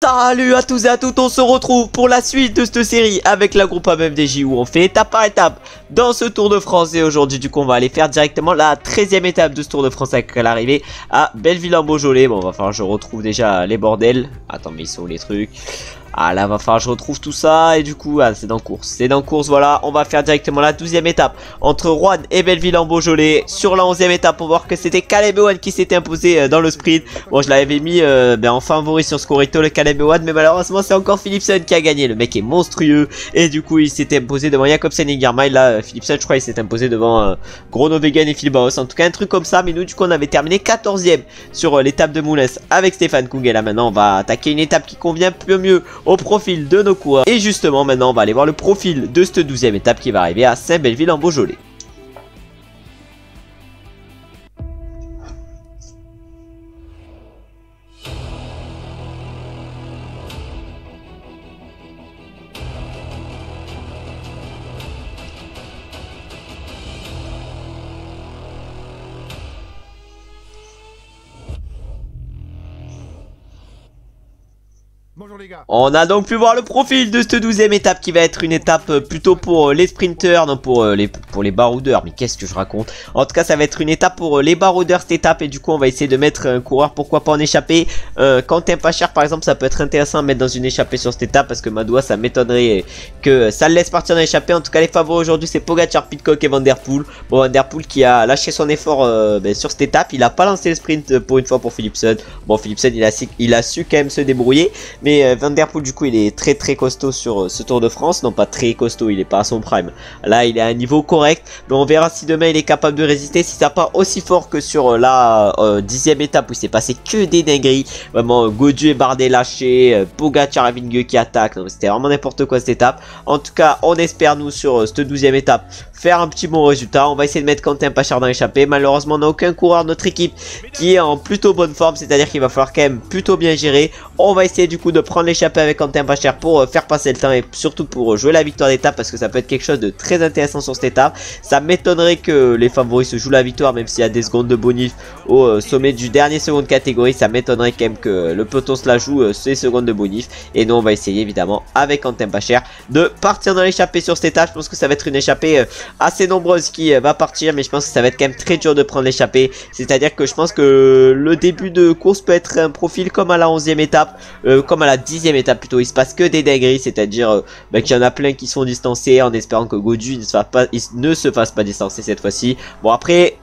Salut à tous et à toutes, on se retrouve pour la suite de cette série avec la groupe AMFDJ où on fait étape par étape dans ce Tour de France. Et aujourd'hui du coup on va aller faire directement la 13e étape de ce Tour de France avec l'arrivée à Belleville-en-Beaujolais. Bon, va falloir que je retrouve déjà les bordels. Attends, mais ils sont où les trucs? Ah là, va falloir que je retrouve tout ça. Et du coup, c'est dans course. C'est dans course, voilà. On va faire directement la 12e étape entre Roanne et Belleville-en-Beaujolais. Sur la 11e étape, on va voir que c'était Caleb Ewan qui s'était imposé dans le sprint. Bon, je l'avais mis en favori sur Scorito, le Caleb Ewan. Mais malheureusement, c'est encore Philipsen qui a gagné. Le mec est monstrueux. Et du coup, il s'était imposé devant Jacobsen et Girmay. Là, Philipsen, je crois, il s'est imposé devant Groenewegen et Phil Bauhaus. En tout cas, un truc comme ça. Mais nous, du coup, on avait terminé 14e sur l'étape de Moulins avec Stéphane Kung. Et là, maintenant, on va attaquer une étape qui convient peu mieux au profil de nos coureurs. Et justement maintenant on va aller voir le profil de cette 12e étape qui va arriver à Saint-Belleville-en-Beaujolais. Bonjour les gars. On a donc pu voir le profil de cette 12e étape qui va être une étape plutôt pour les sprinters, non pour les baroudeurs. Mais qu'est-ce que je raconte? En tout cas, ça va être une étape pour les baroudeurs cette étape. Et du coup, on va essayer de mettre un coureur, pourquoi pas en échappée. Quentin Pacher par exemple, ça peut être intéressant à mettre dans une échappée sur cette étape. Parce que Madoua, ça m'étonnerait que ça le laisse partir dans l'échappée. En tout cas, les favoris aujourd'hui, c'est Pogacar, Pidcock et Van Der Poel. Bon, Van Der Poel qui a lâché son effort sur cette étape. Il a pas lancé le sprint pour une fois pour Philipsen. Bon, Philipsen, il a su quand même se débrouiller. Mais Van Der Poel du coup il est très costaud sur ce Tour de France. Non pas très costaud, il est pas à son prime. Là il est à un niveau correct. Mais on verra si demain il est capable de résister. Si ça part aussi fort que sur la 10e étape où il s'est passé que des dingueries. Vraiment Gaudu et Bardet lâchés, Pogacar et Vingegaard qui attaquent. C'était vraiment n'importe quoi cette étape. En tout cas on espère nous sur cette 12e étape faire un petit bon résultat. On va essayer de mettre Quentin Pacher dans l'échappée. Malheureusement on n'a aucun coureur de notre équipe qui est en plutôt bonne forme. C'est à dire qu'il va falloir quand même plutôt bien gérer. On va essayer du coup de prendre l'échappée avec Quentin Pacher pour faire passer le temps et surtout pour jouer la victoire d'étape parce que ça peut être quelque chose de très intéressant sur cette étape. Ça m'étonnerait que les favoris se jouent la victoire même s'il y a des secondes de bonus au sommet du dernier seconde catégorie. Ça m'étonnerait quand même que le peloton se la joue ces secondes de bonus. Et nous on va essayer évidemment avec Quentin Pacher de partir dans l'échappée sur cette étape. Je pense que ça va être une échappée assez nombreuse qui va partir, mais je pense que ça va être quand même très dur de prendre l'échappée. C'est à dire que je pense que le début de course peut être un profil comme à la 11e étape, comme à la 10e étape plutôt. Il se passe que des dingueries, c'est à dire qu'il y en a plein qui sont distancés en espérant que Gaudu ne se fasse pas distancer cette fois-ci. Bon après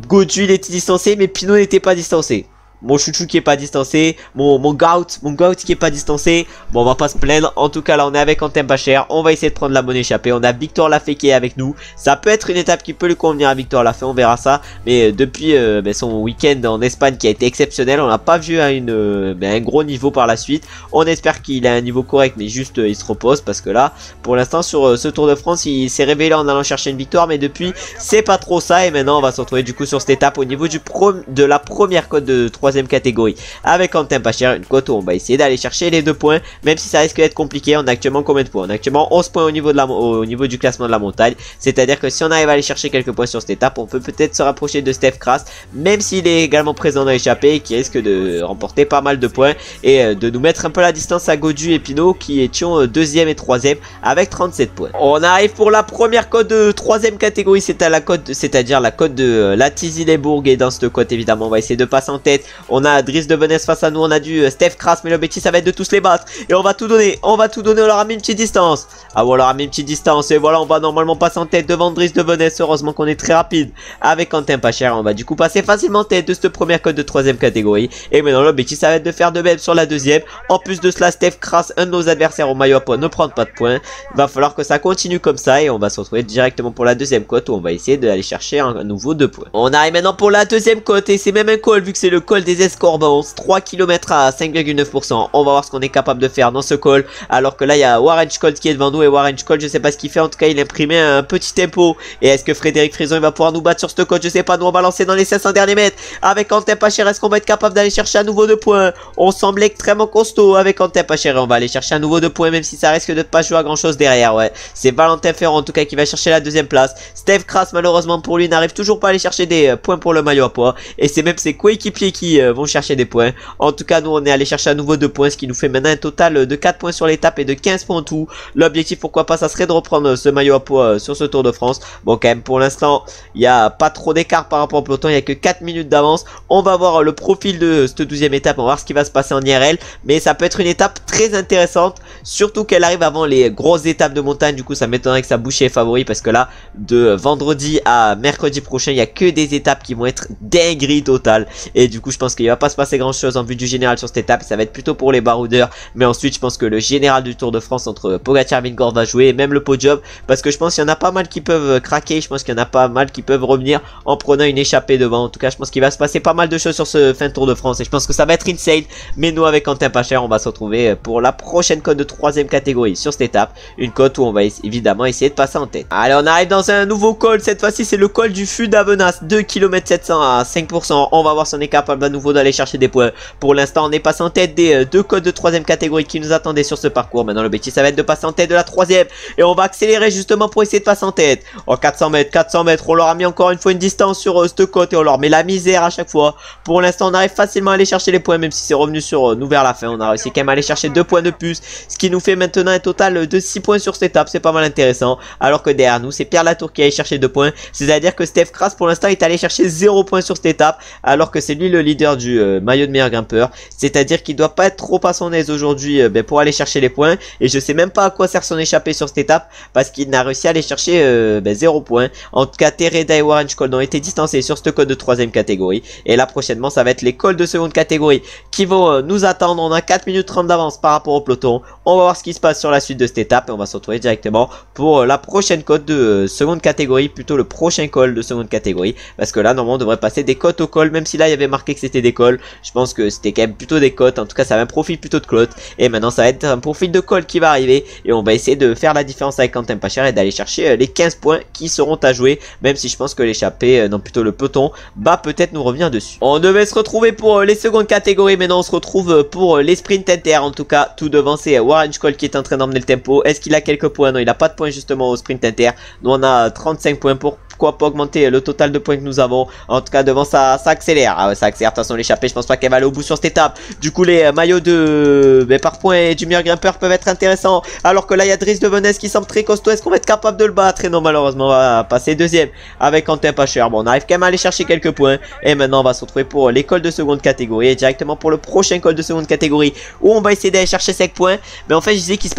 Gaudu il était distancé mais Pinot n'était pas distancé. Mon chouchou qui est pas distancé, mon gout qui est pas distancé. Bon on va pas se plaindre. En tout cas là on est avec Quentin Pacher. On va essayer de prendre la bonne échappée. On a Victor Lafay qui est avec nous. Ça peut être une étape qui peut lui convenir à Victor Lafay, on verra ça. Mais depuis son week-end en Espagne qui a été exceptionnel, on l'a pas vu à un gros niveau par la suite. On espère qu'il a un niveau correct mais juste il se repose. Parce que là pour l'instant sur ce Tour de France il s'est révélé en allant chercher une victoire. Mais depuis c'est pas trop ça. Et maintenant on va se retrouver du coup sur cette étape au niveau de la première côte de 3e catégorie avec Quentin Pacher, une cote où on va essayer d'aller chercher les 2 points, même si ça risque d'être compliqué. On a actuellement combien de points? On a actuellement 11 points au niveau du classement de la montagne, c'est à dire que si on arrive à aller chercher quelques points sur cette étape, on peut peut-être se rapprocher de Stef Kras, même s'il est également présent dans l'échappée et qui risque de remporter pas mal de points et de nous mettre un peu la distance à Gaudu et Pinot qui étions 2e et 3e avec 37 points. On arrive pour la première cote de 3e catégorie, c'est-à-dire la cote de la Tizy-les-Bourgs. Et dans cette cote évidemment on va essayer de passer en tête. On a Dries de Venès face à nous, on a du Stef Kras, mais l'objectif ça va être de tous les battre. Et on va tout donner, on leur a mis une petite distance. Ah bon, on leur a mis une petite distance et voilà, on va normalement passer en tête devant Dries de Venès. Heureusement qu'on est très rapide avec Quentin Pacher. On va du coup passer facilement en tête de cette première cote de 3e catégorie. Et maintenant l'objectif ça va être de faire de même sur la 2e. En plus de cela, Stef Kras, un de nos adversaires au maillot à poids, ne prend pas de points. Il va falloir que ça continue comme ça et on va se retrouver directement pour la 2e cote où on va essayer d'aller chercher un nouveau 2 points. On arrive maintenant pour la 2e cote et c'est même un col vu que c'est le col des Escorbans. 3 km à 5,9%. On va voir ce qu'on est capable de faire dans ce col. Alors que là il y a Warren Scholt qui est devant nous. Et Warren Scholt je sais pas ce qu'il fait. En tout cas il imprimait un petit tempo. Et est-ce que Frédéric Frison il va pouvoir nous battre sur ce col? Je sais pas. Nous on va lancer dans les 500 derniers mètres. Avec Quentin Pacher, est-ce qu'on va être capable d'aller chercher un nouveau 2 points? On semble extrêmement costaud avec Quentin Pacher. Et on va aller chercher un nouveau 2 points. Même si ça risque de pas jouer à grand chose derrière. Ouais, c'est Valentin Ferrand en tout cas qui va chercher la 2e place. Stef Kras malheureusement pour lui n'arrive toujours pas à aller chercher des points pour le maillot à poids. Et c'est même ses coéquipiers qui vont chercher des points. En tout cas, nous on est allé chercher à nouveau 2 points, ce qui nous fait maintenant un total de 4 points sur l'étape et de 15 points en tout. L'objectif, pourquoi pas, ça serait de reprendre ce maillot à peau sur ce Tour de France. Bon, quand même, pour l'instant, il n'y a pas trop d'écart par rapport au peloton, il n'y a que 4 minutes d'avance. On va voir le profil de cette 12e étape, on va voir ce qui va se passer en IRL, mais ça peut être une étape très intéressante, surtout qu'elle arrive avant les grosses étapes de montagne. Du coup, ça m'étonnerait que ça bouche les favoris, parce que là, de vendredi à mercredi prochain, il n'y a que des étapes qui vont être dinguerie totale, et du coup, je pense qu'il va pas se passer grand chose en vue du général sur cette étape. Ça va être plutôt pour les baroudeurs, mais ensuite, je pense que le général du Tour de France entre Pogacar et Vingegaard va jouer, et même le podium, parce que je pense qu'il y en a pas mal qui peuvent craquer. Je pense qu'il y en a pas mal qui peuvent revenir en prenant une échappée devant. En tout cas, je pense qu'il va se passer pas mal de choses sur ce fin Tour de France, et je pense que ça va être insane. Mais nous, avec Quentin Pacher, on va se retrouver pour la prochaine cote de 3e catégorie sur cette étape, une cote où on va évidemment essayer de passer en tête. Allez, on arrive dans un nouveau col. Cette fois-ci, c'est le col du Fût d'Avenas, 2 km 700 à 5%. On va voir si on est capable à nouveau d'aller chercher des points. Pour l'instant, on est passé en tête des 2 codes de 3e catégorie qui nous attendaient sur ce parcours. Maintenant, l'objectif, ça va être de passer en tête de la 3e, et on va accélérer justement pour essayer de passer en tête. En 400 mètres, on leur a mis encore une fois une distance sur cette côte, et on leur met la misère à chaque fois. Pour l'instant, on arrive facilement à aller chercher les points, même si c'est revenu sur nous vers la fin. On a réussi quand même à aller chercher 2 points de plus, ce qui nous fait maintenant un total de 6 points sur cette étape. C'est pas mal intéressant, alors que derrière nous, c'est Pierre Latour qui a allé chercher 2 points. C'est-à-dire que Steph Kras pour l'instant est allé chercher 0 points sur cette étape, alors que c'est lui le leader du maillot de meilleur grimpeur. C'est-à-dire qu'il doit pas être trop à son aise aujourd'hui pour aller chercher les points, et je sais même pas à quoi sert son échappée sur cette étape, parce qu'il n'a réussi à aller chercher 0 points. En tout cas, Tereda et Warren Scholl ont été distancés sur ce code de 3e catégorie, et là prochainement ça va être les cols de seconde catégorie qui vont nous attendre. On a 4 minutes 30 d'avance par rapport au peloton. On va voir ce qui se passe sur la suite de cette étape, et on va se retrouver directement pour la prochaine cote de seconde catégorie, plutôt le prochain col de seconde catégorie, parce que là normalement on devrait passer des cotes au col, même si là il y avait marqué que c'était des cols. Je pense que c'était quand même plutôt des cotes, en tout cas ça va un profil plutôt de clotte, et maintenant ça va être un profil de col qui va arriver, et on va essayer de faire la différence avec Quentin Pacher et d'aller chercher les 15 points qui seront à jouer, même si je pense que l'échappée, non plutôt le peloton, va peut-être nous revenir dessus. On devait se retrouver pour les secondes catégories, maintenant on se retrouve pour les sprints inter. En tout cas, tout devant c'est Warren Scholl qui est en train d'emmener le tempo. Est-ce qu'il a quelques points? Non, il a pas de points justement au sprint inter. Nous on a 35 points. Pourquoi pas augmenter le total de points que nous avons? En tout cas, devant ça accélère. Ah ouais, ça accélère. De toute façon, l'échappée, je pense pas qu'elle va aller au bout sur cette étape. Du coup, les maillots de par points et du meilleur grimpeur peuvent être intéressants, alors que là il y a Dries de Venez qui semble très costaud. Est-ce qu'on va être capable de le battre? Et non, malheureusement on va passer 2e avec Quentin Pacher. Bon, on arrive quand même à aller chercher quelques points, et maintenant on va se retrouver pour l'école de seconde catégorie, et directement pour le prochain col de seconde catégorie où on va essayer d'aller chercher 5 points. Mais en fait, je disais qu'il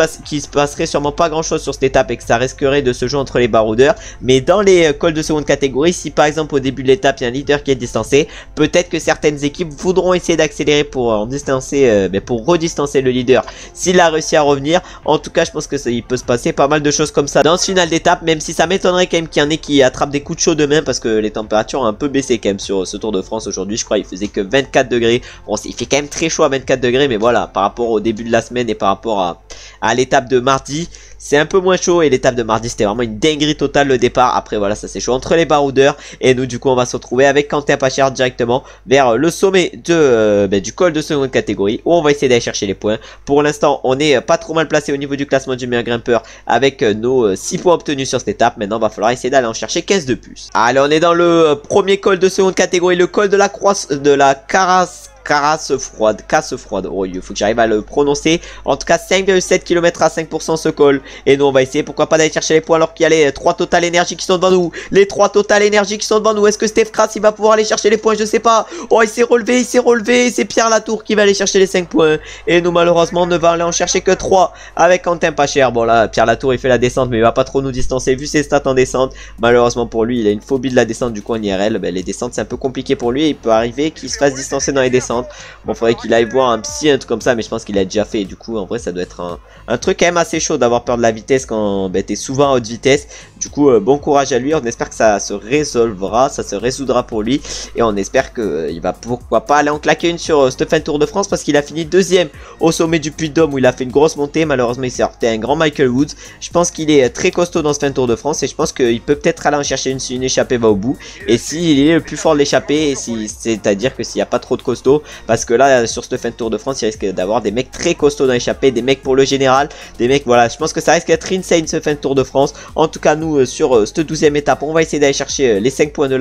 se passerait sûrement pas grand chose sur cette étape, et que ça risquerait de se jouer entre les baroudeurs. Mais dans les cols de seconde catégorie, si par exemple au début de l'étape il y a un leader qui est distancé, peut-être que certaines équipes voudront essayer d'accélérer pour distancer, pour redistancer le leader s'il a réussi à revenir. En tout cas, je pense que il peut se passer pas mal de choses comme ça dans ce final d'étape, même si ça m'étonnerait quand même qu'il y en ait qui attrapent des coups de chaud demain, parce que les températures ont un peu baissé quand même sur ce Tour de France aujourd'hui. Je crois il faisait que 24 degrés. Bon, il fait quand même très chaud à 24 degrés, mais voilà, par rapport au début de la semaine et par rapport à l'étape de mardi, c'est un peu moins chaud, et l'étape de mardi c'était vraiment une dinguerie totale le départ. Après voilà, ça c'est chaud entre les baroudeurs, et nous du coup on va se retrouver avec Quentin Pacher directement vers le sommet de, du col de seconde catégorie, où on va essayer d'aller chercher les points. Pour l'instant on est pas trop mal placé au niveau du classement du meilleur grimpeur avec nos 6 points obtenus sur cette étape. Maintenant va falloir essayer d'aller en chercher 15 de plus. Allez, on est dans le premier col de seconde catégorie, le col de la casse froide. Oh, il faut que j'arrive à le prononcer. En tout cas, 5,7 km à 5% ce col. Et nous, on va essayer, pourquoi pas, d'aller chercher les points, alors qu'il y a les 3 Total Energy qui sont devant nous. Les 3 Total Energy qui sont devant nous. Est-ce que Steph Kras, il va pouvoir aller chercher les points? Je sais pas. Oh, il s'est relevé. C'est Pierre Latour qui va aller chercher les 5 points. Et nous, malheureusement, on ne va aller en chercher que 3 avec Quentin Pacher. Bon, là, Pierre Latour, il fait la descente, mais il va pas trop nous distancer vu ses stats en descente. Malheureusement pour lui, il a une phobie de la descente. Du coup, en IRL, les descentes, c'est un peu compliqué pour lui. Il peut arriver qu'il se fasse distancer dans les descentes. Bon, faudrait qu'il aille voir un psy, un truc comme ça, mais je pense qu'il a déjà fait. Du coup, en vrai, ça doit être un truc quand même assez chaud d'avoir peur de la vitesse quand t'es souvent à haute vitesse. Du coup, bon courage à lui. On espère que ça se résolvera, ça se résoudra pour lui. Et on espère qu'il va pourquoi pas aller en claquer une sur cette fin de Tour de France, parce qu'il a fini 2e au sommet du Puy-de-Dôme où il a fait une grosse montée. Malheureusement, il s'est heurté à un grand Michael Woods. Je pense qu'il est très costaud dans ce fin de Tour de France, et je pense qu'il peut peut-être aller en chercher une si une échappée va au bout. Et s'il est le plus fort de l'échappée, c'est-à-dire que s'il n'y a pas trop de costaud, costaud. Parce que là, sur ce fin de Tour de France, il risque d'avoir des mecs très costauds dans l'échappée. Des mecs pour le général. Des mecs, voilà, je pense que ça risque d'être insane ce fin de Tour de France. En tout cas, nous, sur cette 12e étape, on va essayer d'aller chercher les 5 points de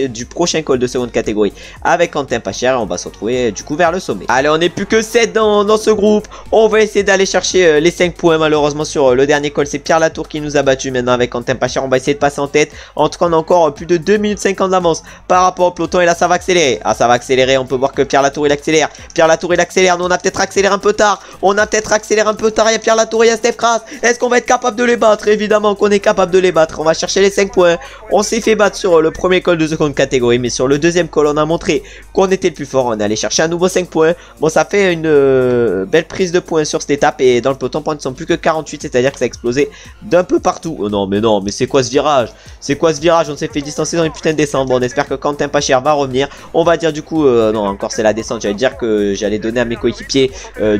du prochain col de seconde catégorie avec Quentin Pacher. Et on va se retrouver du coup vers le sommet. Allez, on n'est plus que 7 dans ce groupe. On va essayer d'aller chercher les 5 points. Malheureusement, sur le dernier col, c'est Pierre Latour qui nous a battu. Maintenant, avec Quentin Pacher, on va essayer de passer en tête. En tout cas, on a encore plus de 2 minutes 50 d'avance par rapport au peloton. Et là, ça va accélérer. Ah, ça va accélérer. On peut voir que Pierre Latour, il accélère. Pierre Latour, il accélère. Nous, on a peut-être accéléré un peu tard. Il y a Pierre Latour, il y a Steph Kras. Est-ce qu'on va être capable de les battre? Évidemment qu'on est capable de les battre. On va chercher les 5 points. On s'est fait battre sur le premier col de seconde catégorie. Mais sur le deuxième col, on a montré qu'on était le plus fort. On est allé chercher un nouveau 5 points. Bon, ça fait une belle prise de points sur cette étape. Et dans le peloton, ils ne sont plus que 48. C'est-à-dire que ça a explosé d'un peu partout. Oh non, mais c'est quoi ce virage? On s'est fait distancer dans une putain de descente. Bon, on espère que Quentin Pacher va revenir. On va dire du coup, non, encore c'est la descente. J'allais dire que j'allais donner à mes coéquipiers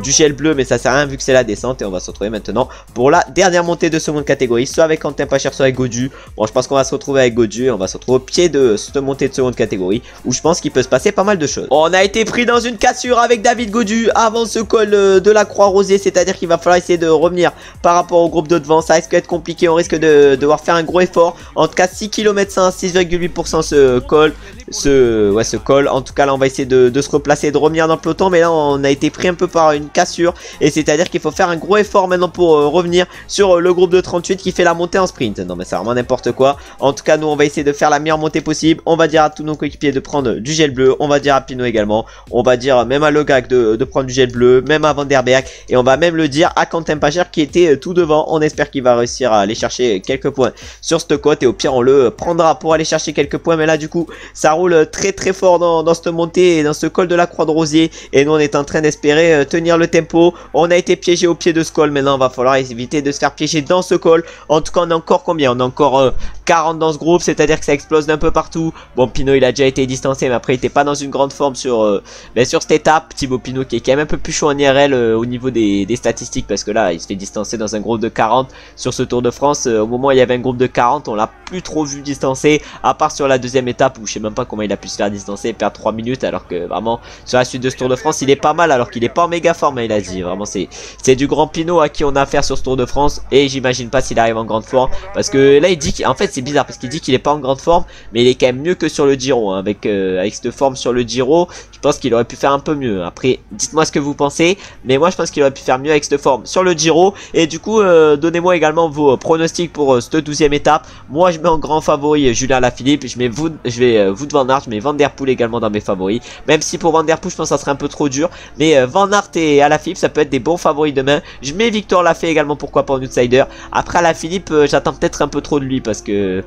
du gel bleu. Mais ça sert à rien vu que c'est la descente. Et on va se retrouver maintenant pour la dernière montée de seconde catégorie. Soit avec Quentin Pacher, soit avec Gaudu. Bon, je pense qu'on va se retrouver avec Gaudu. Et on va se retrouver au pied de cette montée de seconde catégorie. Où je pense qu'il peut se passer pas mal de choses. On a été pris dans une cassure avec David Gaudu avant ce col de la Croix-Rosée. C'est-à-dire qu'il va falloir essayer de revenir par rapport au groupe de devant. Ça risque d'être compliqué. On risque de devoir faire un gros effort. En tout cas, 6 km 100, 6,8% ce col. Ce col. En tout cas, là, on va essayer de se replacer, de revenir dans le peloton. Mais là, on a été pris un peu par une cassure. Et c'est-à-dire qu'il faut faire un gros effort maintenant pour revenir sur le groupe de 38 qui fait la montée en sprint. Non, mais c'est vraiment n'importe quoi. En tout cas, nous, on va essayer de faire la meilleure montée possible. On va dire à tous nos coéquipiers de prendre du gel bleu. On va dire à Pinot également. On va dire même à Le Gag de prendre du gel bleu. Même à Van Der Berg. Et on va même le dire à Quentin Pacher qui était tout devant. On espère qu'il va réussir à aller chercher quelques points sur cette côte. Et au pire, on le prendra pour aller chercher quelques points. Mais là, du coup, ça roule très très fort dans cette montée et dans ce col de la Croix-de-Rosier. Et nous, on est en train d'espérer tenir le tempo. On a été piégé au pied de ce col. Maintenant, il va falloir éviter de se faire piéger dans ce col. En tout cas, on a encore combien? On a encore 40 dans ce groupe. C'est-à-dire que ça explose d'un peu partout. Bon, Pinot, il a déjà été distancé. Mais après, il n'était pas dans une grande forme sur cette étape. Thibaut Pinot qui est quand même un peu plus chaud en IRL au niveau des statistiques. Parce que là, il se fait distancer dans un groupe de 40 sur ce Tour de France. Au moment où il y avait un groupe de 40, on l'a plus trop vu distancer. À part sur la deuxième étape où je sais même pas comment il a pu se faire distancer et perdre 3 minutes. Alors que vraiment, sur la suite de ce Tour de France, il est pas mal. Alors qu'il est pas en méga forme, il a dit. Vraiment, c'est du grand Pinot à qui on a affaire sur ce Tour de France. Et j'imagine pas s'il arrive en grande forme. Parce que là, il dit qu'en fait, c'est bizarre. Parce qu'il dit qu'il est pas en grande forme. Mais il est quand même mieux que sur le Giro. Hein. Avec cette forme sur le Giro, je pense qu'il aurait pu faire un peu mieux. Après, dites-moi ce que vous pensez. Mais moi, je pense qu'il aurait pu faire mieux avec cette forme sur le Giro. Et du coup, donnez-moi également vos pronostics pour cette 12e étape. Moi, je mets en grand favori Julien Alaphilippe. Je vais Wout van Aert. Je mets Van Der Poel également dans mes favoris. Même si pour Van Der Poel, je pense que ça serait un peu trop dur. Mais Van Aert et Alaphilippe, ça peut être des bons favoris demain. Je mets Victor Lafay également, pourquoi pas en outsider. Après Alaphilippe, j'attends peut-être un peu trop de lui parce que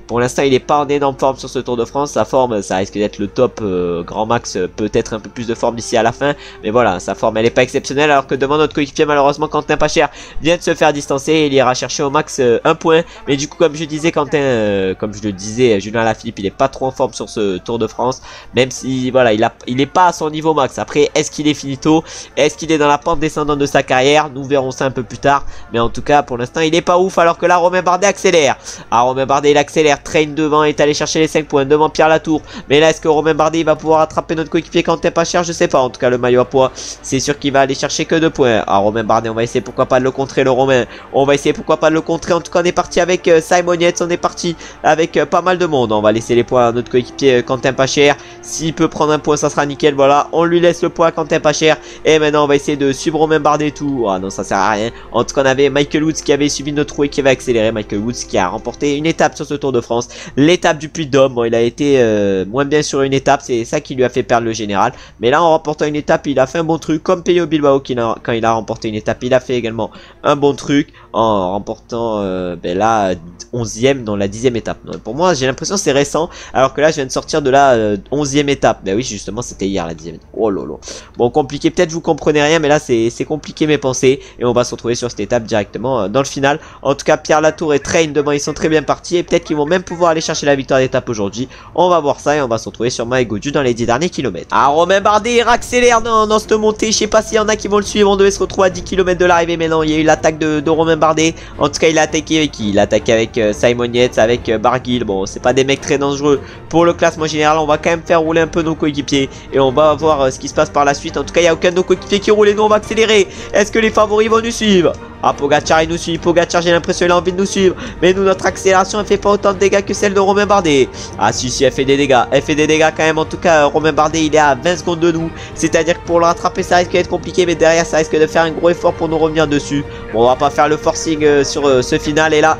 pour l'instant, il n'est pas en énorme forme sur ce Tour de France. Sa forme, ça risque d'être le top grand max. Peut-être un peu plus de forme d'ici à la fin. Mais voilà, sa forme, elle n'est pas exceptionnelle. Alors que devant notre coéquipier, malheureusement, Quentin Pacher vient de se faire distancer. Il ira chercher au max un point. Mais du coup, comme je disais, comme je le disais, Julien Alaphilippe, il n'est pas trop en forme sur ce Tour de France. Même si, voilà, il n'est pas à son niveau max. Après, est-ce qu'il est finito? Est-ce qu'il est dans la pente descendante de sa carrière? Nous verrons ça un peu plus tard. Mais en tout cas, pour l'instant, il n'est pas ouf. Alors que là, Romain Bardet accélère. Ah, Romain Bardet, il accélère. Train devant, est allé chercher les 5 points devant Pierre Latour. Mais là, est-ce que Romain Bardet va pouvoir attraper notre coéquipier Quentin Pacher? Je sais pas. En tout cas, le maillot à poids, c'est sûr qu'il va aller chercher que 2 points. Ah, Romain Bardet, on va essayer pourquoi pas de le contrer, le Romain. On va essayer pourquoi pas de le contrer. En tout cas, on est parti avec Simon Yates. On est parti avec pas mal de monde. On va laisser les points à notre coéquipier Quentin Pacher. S'il peut prendre un point, ça sera nickel. Voilà, on lui laisse le point à Quentin Pacher. Et maintenant, on va essayer de suivre Romain Bardet et tout. Ah non, ça sert à rien. En tout cas, on avait Michael Woods qui avait suivi notre roue et qui avait accéléré. Michael Woods qui a remporté une étape sur ce Tour de France. L'étape du Puy-de-Dôme. Bon, il a été moins bien sur une étape. C'est ça qui lui a fait perdre le général. Mais là, en remportant une étape, il a fait un bon truc. Comme Pello Bilbao, quand il a remporté une étape, il a fait également un bon truc en remportant là 11e dans la 10e étape. Donc, pour moi, j'ai l'impression que c'est récent. Alors que là, je viens de sortir de la 11e étape. Ben oui, justement, c'était hier la 10e. Oh lolo. Bon, compliqué. Peut-être vous comprenez rien, mais là, c'est compliqué mes pensées. Et on va se retrouver sur cette étape directement dans le final. En tout cas, Pierre Latour et Train devant, ils sont très bien partis. Et peut-être qu'ils vont même même pouvoir aller chercher la victoire d'étape aujourd'hui? On va voir ça et on va se retrouver sûrement avec Godu dans les 10 derniers kilomètres. Ah, Romain Bardet il accélère dans cette montée. Je sais pas s'il y en a qui vont le suivre. On devait se retrouver à 10 km de l'arrivée, mais non, il y a eu l'attaque de Romain Bardet. En tout cas, il a attaqué avec qui? Il a attaqué avec Simon Yates, avec Barguil. Bon, c'est pas des mecs très dangereux pour le classement général. On va quand même faire rouler un peu nos coéquipiers et on va voir ce qui se passe par la suite. En tout cas, il n'y a aucun de nos coéquipiers qui roule et nous on va accélérer. Est-ce que les favoris vont nous suivre? Ah, Pogacar il nous suit. Pogacar, j'ai l'impression il a envie de nous suivre, mais nous notre accélération elle fait pas autant de dégâts que celle de Romain Bardet. Ah si elle fait des dégâts. Elle fait des dégâts quand même. En tout cas, Romain Bardet il est à 20 secondes de nous. C'est-à-dire que pour le rattraper ça risque d'être compliqué, mais derrière ça risque de faire un gros effort pour nous revenir dessus. Bon, on va pas faire le forcing sur ce final et là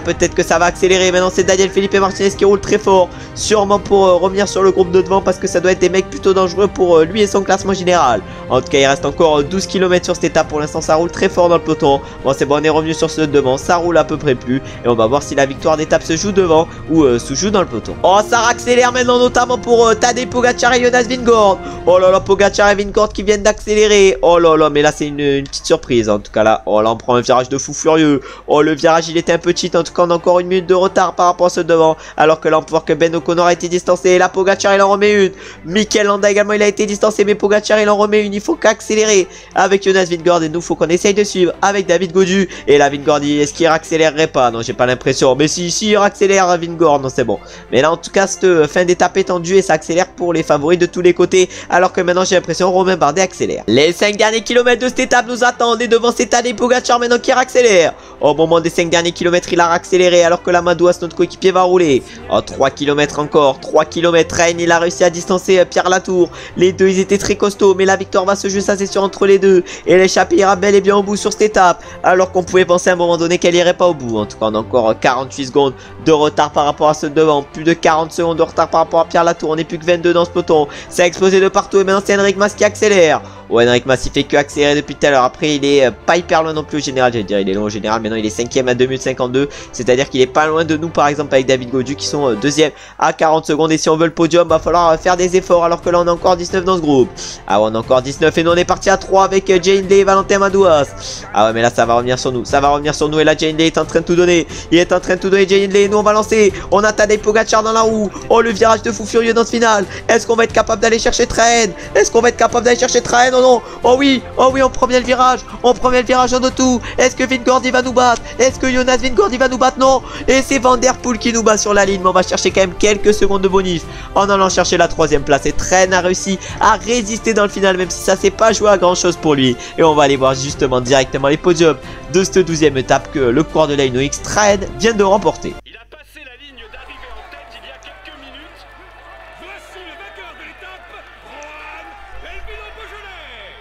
peut-être que ça va accélérer. Maintenant c'est Daniel Felipe Martinez qui roule très fort, sûrement pour revenir sur le groupe de devant, parce que ça doit être des mecs plutôt dangereux pour lui et son classement général. En tout cas il reste encore 12 km sur cette étape. Pour l'instant ça roule très fort dans le peloton. Bon c'est bon, on est revenu sur ce devant, ça roule à peu près plus et on va voir si la victoire d'étape se joue devant ou se joue dans le peloton. Oh, ça accélère maintenant, notamment pour Tadej Pogacar et Jonas Vingegaard. Oh là là, Pogacar et Vingegaard qui viennent d'accélérer. Oh là là, mais là c'est une petite surprise en tout cas là. Oh là on prend un virage de fou furieux. Oh, le virage il était un peu cheat. En tout cas on a encore 1 minute de retard par rapport à ce devant, alors que là on peut voir que Ben O'Connor a été distancé et là Pogacar il en remet une. Mikel Landa également il a été distancé, mais Pogacar il en remet une. Il faut qu'accélérer avec Jonas Vingegaard et nous faut qu'on essaye de suivre avec David Gaudu. Et là Vingegaard, est-ce qu'il accélérerait pas? Non, j'ai pas l'impression. Mais si il accélère Vingegaard, non c'est bon. Mais là en tout cas cette fin d'étape est tendue et ça accélère pour les favoris de tous les côtés, alors que maintenant j'ai l'impression Romain Bardet accélère. Les 5 derniers kilomètres de cette étape nous attendent et devant c'est Tadej Pogacar maintenant qui accélère. Au moment des 5 derniers kilomètres il a accéléré, alors que la Madouas notre coéquipier va rouler. Oh, 3 km encore, 3 km. Rennes il a réussi à distancer Pierre Latour. Les deux ils étaient très costauds, mais la victoire va se jouer, ça c'est sûr, entre les deux. Et l'échappée ira bel et bien au bout sur cette étape, alors qu'on pouvait penser à un moment donné qu'elle irait pas au bout. En tout cas on a encore 48 secondes de retard par rapport à ce devant, plus de 40 secondes de retard par rapport à Pierre Latour. On n'est plus que 22 dans ce peloton, ça a explosé de partout et maintenant c'est Enric Mas qui accélère. Ouais, Enric Mas il fait que accélérer depuis tout à l'heure. Après il est pas hyper loin non plus au général, j'allais dire il est loin au général. Maintenant il est 5ème à 2 minutes 52, c'est à dire qu'il est pas loin de nous par exemple avec David Gaudu qui sont 2ème à 40 secondes. Et si on veut le podium va falloir faire des efforts, alors que là on a encore 19 dans ce groupe. Ah ouais, on a encore 19 et nous on est parti à 3 avec Jane Day et Valentin Madouas. Ah ouais, mais là ça va revenir sur nous, ça va revenir sur nous. Et là Jane Day est en train de tout donner, il est en train de tout donner Jane Day. Et nous on va lancer, on a Tadej Pogacar dans la roue. Oh, le virage de fou furieux dans ce final. Est-ce qu'on va être capable d'aller chercher Traen? Est-ce qu'on va être capable d'aller chercher Traen? Oh non, oh oui, on prend bien le virage, on prend bien le virage en auto. Est-ce que Vingegaard il va nous battre? Est-ce que Jonas Vingegaard il va nous battre? Non. Et c'est Van Der Poel qui nous bat sur la ligne, mais on va chercher quand même quelques secondes de bonus en allant chercher la 3ème place. Et Traen a réussi à résister dans le final, même si ça s'est pas joué à grand chose pour lui. Et on va aller voir justement directement les podiums de cette 12ème étape que le coureur de la UNOX Traen vient de remporter. Il a passé la ligne d'arrivée en tête il y a quelques minutes. Voici le vainqueur de l'étape, Juan Elvino Beaujolais.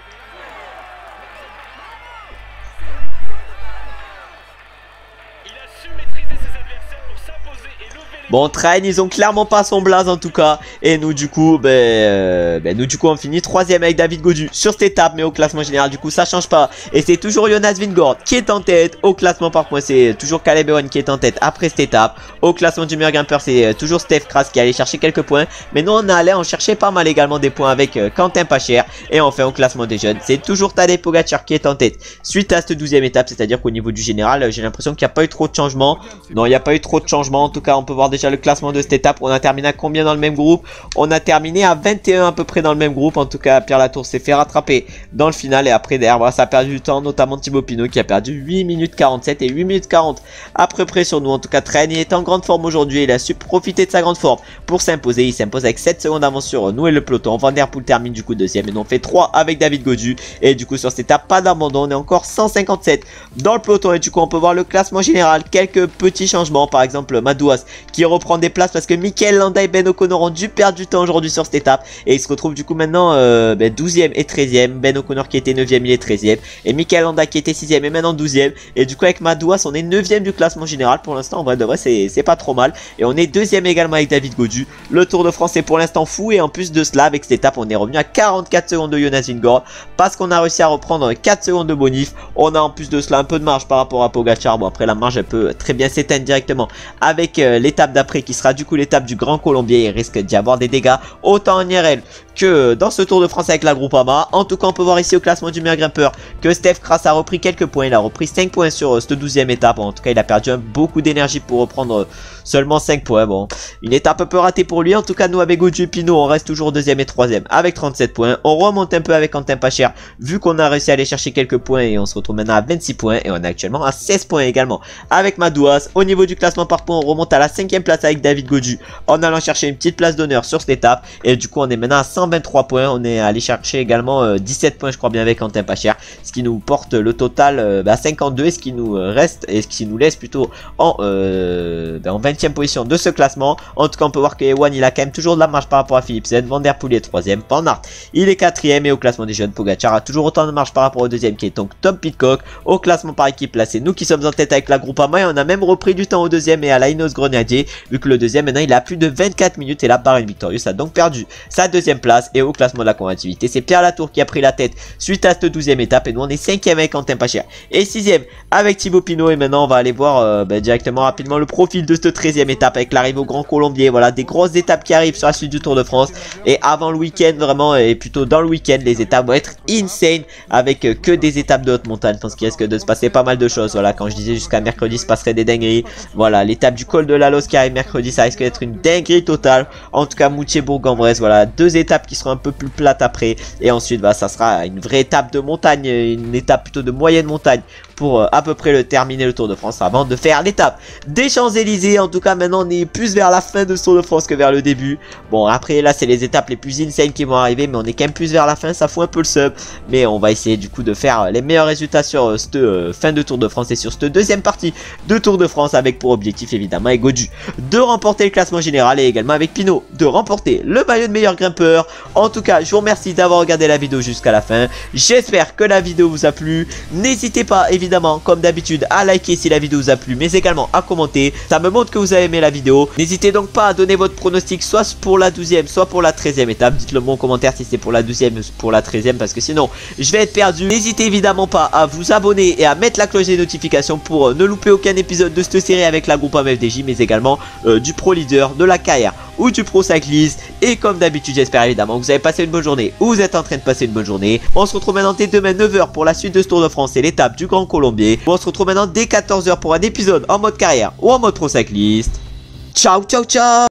Il a su maîtriser ses adversaires pour s'imposer et lever les... Bon, Traen ils ont clairement pas son blaze en tout cas. Et nous du coup on finit 3ème avec David Gaudu sur cette étape. Mais au classement général du coup ça change pas. Et c'est toujours Jonas Vingegaard qui est en tête. Au classement par points c'est toujours Caleb Ewan qui est en tête après cette étape. Au classement du meilleur grimpeur c'est toujours Steph Kras qui allait chercher quelques points. Mais nous on allait en chercher pas mal également des points avec Quentin Pacher. Et enfin au classement des jeunes c'est toujours Tadej Pogacar qui est en tête suite à cette 12ème étape. C'est à dire qu'au niveau du général j'ai l'impression qu'il n'y a pas eu trop de changements. Non, il n'y a pas eu trop de changements. En tout cas on peut voir déjà le classement de cette étape. On a terminé à combien dans le même groupe? On a terminé à 21 à peu près dans le même groupe. En tout cas Pierre Latour s'est fait rattraper dans le final. Et après derrière voilà, ça a perdu du temps, notamment Thibaut Pinot qui a perdu 8 minutes 47 et 8 minutes 40 à peu près sur nous. En tout cas Traen est en grande forme aujourd'hui. Il a su profiter de sa grande forme pour s'imposer. Il s'impose avec 7 secondes d'avance sur nous et le peloton. Van Der Poel termine du coup 2ème et nous on fait 3 avec David Gaudu. Et du coup sur cette étape pas d'abandon, on est encore 157 dans le peloton. Et du coup on peut voir le classement général, quelques petits changements. Par exemple Madouas qui reprend des places parce que Mikel Landa et Ben O'Connor ont dû perdre du temps aujourd'hui sur cette étape. Et il se retrouve du coup maintenant 12ème et 13ème. Ben O'Connor qui était 9ème il est 13ème. Et Mikel Landa qui était 6ème et maintenant 12ème. Et du coup avec Madouas on est 9ème du classement général pour l'instant. En vrai de vrai c'est pas trop mal. Et on est 2ème également avec David Gaudu. Le Tour de France est pour l'instant fou. Et en plus de cela avec cette étape on est revenu à 44 secondes de Jonas Vingegaard, parce qu'on a réussi à reprendre 4 secondes de bonif. On a en plus de cela un peu de marge par rapport à Pogacar. Bon après la marge elle peut très bien s'éteindre directement avec l'étape d'après qui sera du coup l'étape du Grand Colombier. Il risque d'y avoir des dégâts autant en IRL que dans ce Tour de France avec la Groupama. En tout cas, on peut voir ici au classement du meilleur grimpeur que Steph Kras a repris quelques points. Il a repris 5 points sur cette 12e étape. En tout cas, il a perdu beaucoup d'énergie pour reprendre seulement 5 points. Bon, une étape un peu ratée pour lui. En tout cas, nous avec Godu et Pinot, on reste toujours 2e et 3e avec 37 points. On remonte un peu avec Quentin Pacher vu qu'on a réussi à aller chercher quelques points et on se retrouve maintenant à 26 points et on est actuellement à 16 points également avec Madouas. Au niveau du classement par points, on remonte à la 5e place avec David Godu en allant chercher une petite place d'honneur sur cette étape et du coup on est maintenant à 123 points. On est allé chercher également 17 points je crois bien avec Quentin Pacher, ce qui nous porte le total à 52 et ce qui nous reste et ce qui nous laisse plutôt en 20e position de ce classement. En tout cas on peut voir que Ewan il a quand même toujours de la marge par rapport à Philipsen. Van Der Poel est 3e, Van Aert il est 4e et au classement des jeunes Pogacar a toujours autant de marge par rapport au 2e qui est donc Tom Pidcock. Au classement par équipe là c'est nous qui sommes en tête avec la Groupama et on a même repris du temps au 2e et à la Ineos Grenadier vu que le 2e maintenant il a plus de 24 minutes et la Bahrain Victorious a donc perdu sa 2e place. Et au classement de la combativité c'est Pierre Latour qui a pris la tête suite à cette 12e étape et nous on est 5e avec Quentin Pacher et 6e avec Thibaut Pinot. Et maintenant on va aller voir directement rapidement le profil de cette 13e étape avec l'arrivée au Grand Colombier. Voilà des grosses étapes qui arrivent sur la suite du Tour de France et avant le week-end vraiment et plutôt dans le week-end les étapes vont être insane avec que des étapes de haute montagne. Je pense qu'il risque de se passer pas mal de choses. Voilà, quand je disais jusqu'à mercredi se passerait des dingueries. Voilà, l'étape du col de la Losse qui arrive mercredi, ça risque d'être une dinguerie totale. En tout cas, Moutier-Bourg-en-Bresse, voilà, 2 étapes qui seront un peu plus plates après. Et ensuite, bah, ça sera une vraie étape de montagne, une étape plutôt de moyenne montagne pour à peu près terminer le Tour de France avant de faire l'étape des Champs-Élysées. En tout cas, maintenant, on est plus vers la fin de ce Tour de France que vers le début. Bon, après, là, c'est les étapes les plus insane qui vont arriver, mais on est quand même plus vers la fin, ça fout un peu le sub. Mais on va essayer du coup de faire les meilleurs résultats sur cette fin de Tour de France et sur cette deuxième partie de Tour de France avec pour objectif évidemment avec Godu de remporter le classement général et également avec Pinot de remporter le maillot de meilleur grimpeur. En tout cas, je vous remercie d'avoir regardé la vidéo jusqu'à la fin. J'espère que la vidéo vous a plu. N'hésitez pas évidemment comme d'habitude à liker si la vidéo vous a plu, mais également à commenter. Ça me montre que vous avez aimé la vidéo. N'hésitez donc pas à donner votre pronostic soit pour la 12e soit pour la 13e étape. Dites-le moi en commentaire si c'est pour la 12e ou pour la 13e parce que sinon je vais être perdu. N'hésitez évidemment pas à vous abonner et à mettre la cloche des notifications pour ne louper aucun épisode de cette série avec la Groupama FDJ, mais également du Pro Leader, de la KR ou du Pro Cyclist. Et comme d'habitude, j'espère évidemment que vous avez passé une bonne journée ou vous êtes en train de passer une bonne journée. On se retrouve maintenant dès demain 9 h pour la suite de ce Tour de France et l'étape du Grand Colombier. On se retrouve maintenant dès 14 h pour un épisode en mode carrière ou en mode Pro Cyclist. Ciao ciao ciao.